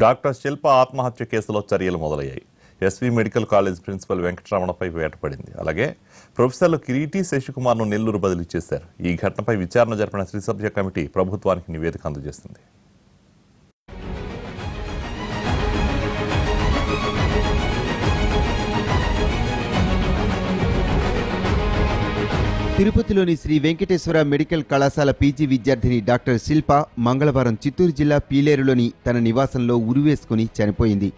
Doctor శిల్ప ఆత్మహత్య కేసులో చర్యలు మొదలయ్యాయి. ఎస్వి మెడికల్ కాలేజ్ ప్రిన్సిపల్ వెంకటరమణపై వేటపడింది. అలాగే ప్రొఫెసర్లు కిరీటి శశికుమార్ను నెల్లూరు బదిలీ చేశారు. ఈ ఘటనపై విచారణ జరిపిన త్రిసభ్య కమిటీ ప్రభుత్వానికి నివేదిక అందజేసింది. తిరుపతిలోని శ్రీ వెంకటేశ్వర మెడికల్ కళాశాల పీజీ విద్యార్థిని డాక్టర్ శిల్ప మంగళవారం చిత్తూరు జిల్లా పీలేరులోని తన నివాసంలో ఉరివేసుకుని చనిపోయింది.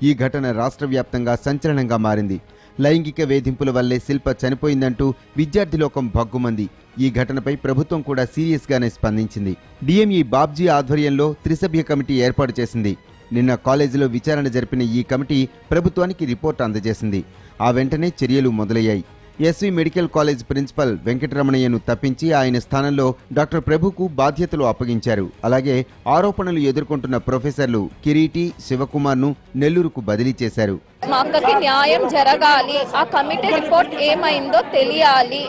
ఈ ఘటన రాష్ట్ర వ్యాప్తంగా సంచలనంగా మారింది. లైంగిక వేధింపుల వల్లే శిల్ప చనిపోయిందంటూ విద్యార్థి లోకం భగ్గుమంది. ఈ ఘటనపై ప్రభుత్వం కూడా సీరియస్గానే స్పందించింది. డిఎంఈ బాబ్జీ ఆధ్వర్యంలో త్రిసభ్య కమిటీ ఏర్పాటు చేసింది. నిన్న కాలేజీలో విచారణ జరిపిన ఈ కమిటీ ప్రభుత్వానికి రిపోర్ట్ అందజేసింది. ఆ వెంటనే చర్యలు మొదలయ్యాయి. ఎస్వి మెడికల్ కాలేజ్ ప్రిన్సిపల్ వెంకటరమణయ్యను తప్పించి ఆయన స్థానంలో డాక్టర్ ప్రభుకు బాధ్యతలు అప్పగించారు. అలాగే ఆరోపణలు ఎదుర్కొంటున్న ప్రొఫెసర్లు కిరీటి శివకుమార్ను నెల్లూరుకు బదిలీ చేశారు. మా అక్కకి న్యాయం జరగాలి, ఆ కమిటీ రిపోర్ట్ ఏమైందో తెలియాలి,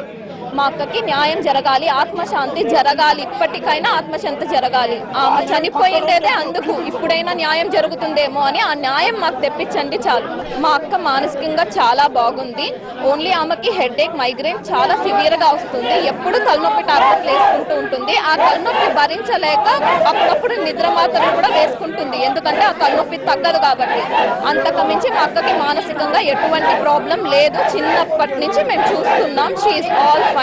మా అక్కకి న్యాయం జరగాలి, ఆత్మశాంతి జరగాలి, ఇప్పటికైనా ఆత్మశాంతి జరగాలి. ఆమె చనిపోయిండేదే అందుకు, ఇప్పుడైనా న్యాయం జరుగుతుందేమో అని ఆ న్యాయం మాకు తెప్పించండి చాలు. మా అక్క మానసికంగా చాలా బాగుంది. ఓన్లీ ఆమెకి హెడేక్, మైగ్రేన్ చాలా సివియర్గా వస్తుంది. ఎప్పుడు తలనొప్పి టాబ్లెట్లు వేసుకుంటూ ఉంటుంది. ఆ తలనొప్పి భరించలేక అప్పుడప్పుడు నిద్ర మాత్రలు కూడా వేసుకుంటుంది, ఎందుకంటే ఆ తలనొప్పి తగ్గదు కాబట్టి. అంతకు మించి మా అక్కకి మానసికంగా ఎటువంటి ప్రాబ్లం లేదు. చిన్నప్పటి నుంచి మేము చూస్తున్నాం. She is all fine.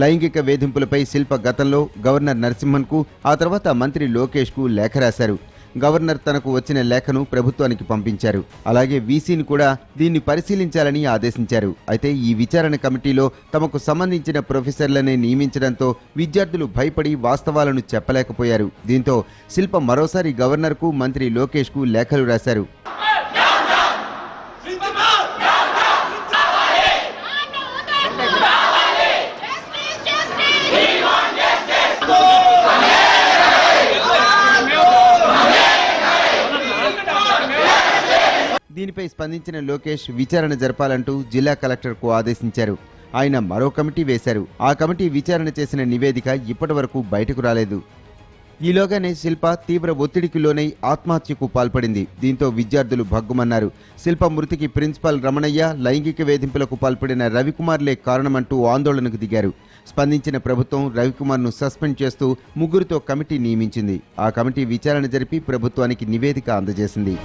లైంగిక వేధింపులపై శిల్ప గతంలో గవర్నర్ నరసింహన్ కు, ఆ తర్వాత మంత్రి లోకేష్ కు లేఖ రాశారు. గవర్నర్ తనకు వచ్చిన లేఖను ప్రభుత్వానికి పంపించారు. అలాగే వీసీని కూడా దీన్ని పరిశీలించాలని ఆదేశించారు. అయితే ఈ విచారణ కమిటీలో తమకు సంబంధించిన ప్రొఫెసర్లనే నియమించడంతో విద్యార్థులు భయపడి వాస్తవాలను చెప్పలేకపోయారు. దీంతో శిల్ప మరోసారి గవర్నర్కు, మంత్రి లోకేష్ కు లేఖలు రాశారు. దీనిపై స్పందించిన లోకేష్ విచారణ జరపాలంటూ జిల్లా కలెక్టర్కు ఆదేశించారు. ఆయన మరో కమిటీ వేశారు. ఆ కమిటీ విచారణ చేసిన నివేదిక ఇప్పటి వరకు బయటకు రాలేదు. ఈలోగానే శిల్ప తీవ్ర ఒత్తిడికి లోనై ఆత్మహత్యకు పాల్పడింది. దీంతో విద్యార్థులు భగ్గుమన్నారు. శిల్ప మృతికి ప్రిన్సిపల్ రమణయ్య, లైంగిక వేధింపులకు పాల్పడిన రవికుమార్లే కారణమంటూ ఆందోళనకు దిగారు. స్పందించిన ప్రభుత్వం రవికుమార్ను సస్పెండ్ చేస్తూ ముగ్గురితో కమిటీ నియమించింది. ఆ కమిటీ విచారణ జరిపి ప్రభుత్వానికి నివేదిక అందజేసింది.